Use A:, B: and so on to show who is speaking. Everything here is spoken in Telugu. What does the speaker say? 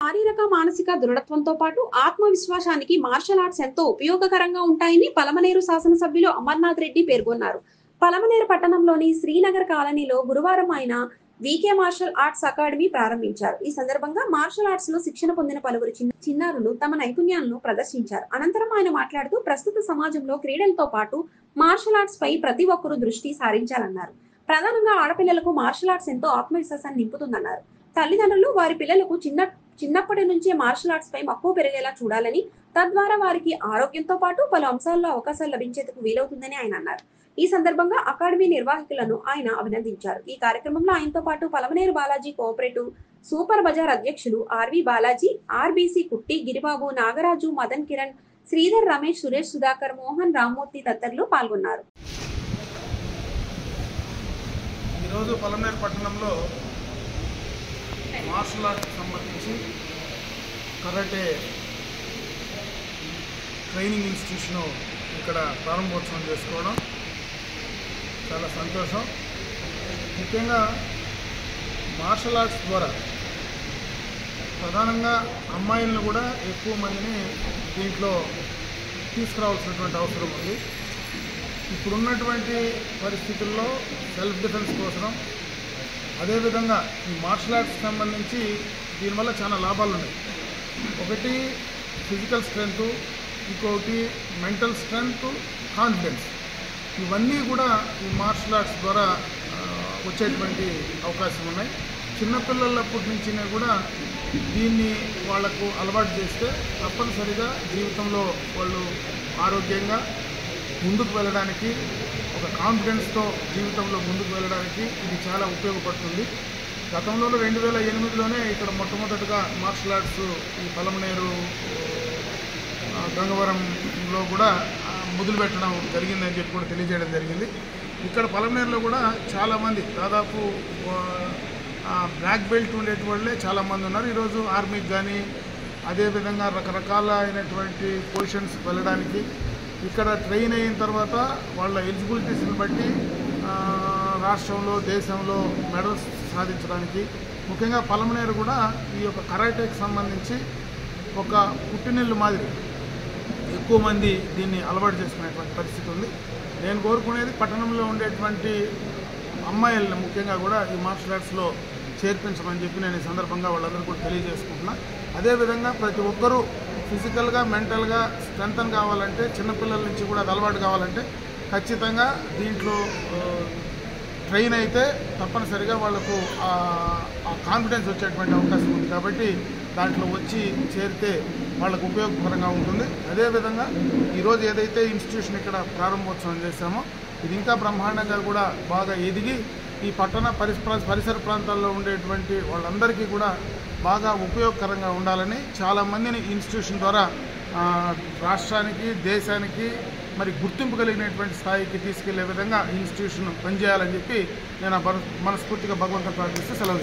A: శారీరక మానసిక దృఢత్వంతో పాటు ఆత్మవిశ్వాసానికి మార్షల్ ఆర్ట్స్ ఎంతో ఉపయోగకరంగా ఉంటాయని పలమనేరు శాసనసభ్యులు అమర్నాథ్ రెడ్డి పేర్కొన్నారు. పలమనేరు పట్టణంలోని శ్రీనగర్ కాలనీలో గురువారం ఆయన వీకే మార్షల్ ఆర్ట్స్ అకాడమీ ప్రారంభించారు. ఈ సందర్భంగా మార్షల్ ఆర్ట్స్ లో శిక్షణ పొందిన పలువురు చిన్నారులు తమ నైపుణ్యాలను ప్రదర్శించారు. అనంతరం ఆయన మాట్లాడుతూ ప్రస్తుత సమాజంలో క్రీడలతో పాటు మార్షల్ ఆర్ట్స్ పై ప్రతి ఒక్కరూ దృష్టి సారించాలన్నారు. ప్రధానంగా ఆడపిల్లలకు మార్షల్ ఆర్ట్స్ ఎంతో ఆత్మవిశ్వాసాన్ని నింపుతుందన్నారు. తల్లిదండ్రులు వారి పిల్లలకు చిన్నప్పటి నుంచే మార్షల్ ఆర్ట్స్ పై మక్కువ పెరిగేలా చూడాలని, తద్వారా వారికి ఆరోగ్యంతో పాటు పలు అంశాల్లో అవకాశాలు లభించేందుకు వీలవుతుందని ఆయన అన్నారు. ఈ సందర్భంగా అకాడమీ నిర్వాహకులను ఆయన అభినందించారు. ఈ కార్యక్రమంలో ఆయనతో పాటు Palamaneru Balaji cooperative super bazaar అధ్యక్షులు ఆర్వి బాలాజీ, ఆర్బీసీ కుట్టి, గిరిబాబు, నాగరాజు, మదన్ కిరణ్, శ్రీధర్, రమేష్, సురేష్, సుధాకర్, మోహన్, రామ్మూర్తి తదితరులు పాల్గొన్నారు.
B: ఈరోజు పలమనేరు పట్టణంలో మార్షల్ ఆర్ట్కి సంబంధించి కరాటే ట్రైనింగ్ ఇన్స్టిట్యూషన్ ఇక్కడ ప్రారంభోత్సవం చేసుకోవడం చాలా సంతోషం. ముఖ్యంగా మార్షల్ ఆర్ట్స్ ద్వారా ప్రధానంగా అమ్మాయిలను కూడా ఎక్కువ మందిని దీంట్లో తీసుకురావాల్సినటువంటి అవసరం ఉంది. ఇప్పుడున్నటువంటి పరిస్థితుల్లో సెల్ఫ్ డిఫెన్స్ కోసం, అదేవిధంగా ఈ మార్షల్ ఆర్ట్స్కి సంబంధించి దీనివల్ల చాలా లాభాలు ఉన్నాయి. ఒకటి ఫిజికల్ స్ట్రెంగ్త్, ఇంకొకటి మెంటల్ స్ట్రెంగ్త్, కాన్ఫిడెన్స్, ఇవన్నీ కూడా ఈ మార్షల్ ఆర్ట్స్ ద్వారా వచ్చేటువంటి అవకాశం ఉన్నాయి. చిన్నపిల్లలప్పటి నుంచినే కూడా దీన్ని వాళ్లకు అలవాటు చేస్తే తప్పనిసరిగా జీవితంలో వాళ్ళు ఆరోగ్యంగా ముందుకు వెళ్ళడానికి, ఒక కాన్ఫిడెన్స్తో జీవితంలో ముందుకు వెళ్ళడానికి ఇది చాలా ఉపయోగపడుతుంది. గతంలో 2008లోనే ఇక్కడ మొట్టమొదటిగా మార్షల్ ఆర్ట్స్ ఈ పలమనేరు గంగవరంలో కూడా మొదలుపెట్టడం జరిగిందని చెప్పి కూడా తెలియజేయడం జరిగింది. ఇక్కడ పలమనేరులో కూడా చాలామంది, దాదాపు బ్లాక్ బెల్ట్ ఉండేటి చాలామంది ఉన్నారు. ఈరోజు ఆర్మీకి కానీ అదేవిధంగా రకరకాల అయినటువంటి పొజిషన్స్ వెళ్ళడానికి ఇక్కడ ట్రైన్ అయిన తర్వాత వాళ్ళ ఎలిజిబిలిటీస్ని బట్టి రాష్ట్రంలో, దేశంలో మెడల్స్ సాధించడానికి, ముఖ్యంగా పలమనేరు కూడా ఈ యొక్క కరాటేకి సంబంధించి ఒక పుట్టినిల్లు మాదిరి ఎక్కువ మంది దీన్ని అలవాటు చేసుకునేటువంటి పరిస్థితి ఉంది. నేను కోరుకునేది పట్టణంలో ఉండేటువంటి అమ్మాయిలను ముఖ్యంగా కూడా ఈ మార్షల్ ఆర్ట్స్లో చేర్పించమని చెప్పి నేను ఈ సందర్భంగా వాళ్ళందరూ కూడా తెలియజేసుకుంటున్నా. అదేవిధంగా ప్రతి ఒక్కరూ ఫిజికల్గా, మెంటల్గా స్ట్రెంగ్తన్ కావాలంటే, చిన్నపిల్లల నుంచి కూడా అది అలవాటు కావాలంటే ఖచ్చితంగా దీంట్లో ట్రైన్ అయితే తప్పనిసరిగా వాళ్ళకు ఆ కాన్ఫిడెన్స్ వచ్చేటువంటి అవకాశం ఉంది. కాబట్టి దాంట్లో వచ్చి చేరితే వాళ్ళకు ఉపయోగకరంగా ఉంటుంది. అదేవిధంగా ఈరోజు ఏదైతే ఇన్స్టిట్యూషన్ ఇక్కడ ప్రారంభోత్సవం చేశామో ఇది ఇంకా బ్రహ్మాండంగా కూడా బాగా ఎదిగి ఈ పట్టణ పరిసర ప్రాంతాల్లో ఉండేటువంటి వాళ్ళందరికీ కూడా బాగా ఉపయోగకరంగా ఉండాలని, చాలామందిని ఇన్స్టిట్యూషన్ ద్వారా రాష్ట్రానికి, దేశానికి మరి గుర్తింపు కలిగినటువంటి స్థాయికి తీసుకెళ్లే విధంగా ఇన్స్టిట్యూషన్ పనిచేయాలని చెప్పి నేను మనస్ఫూర్తిగా భగవంతుని ప్రార్థిస్తూ సెలవు.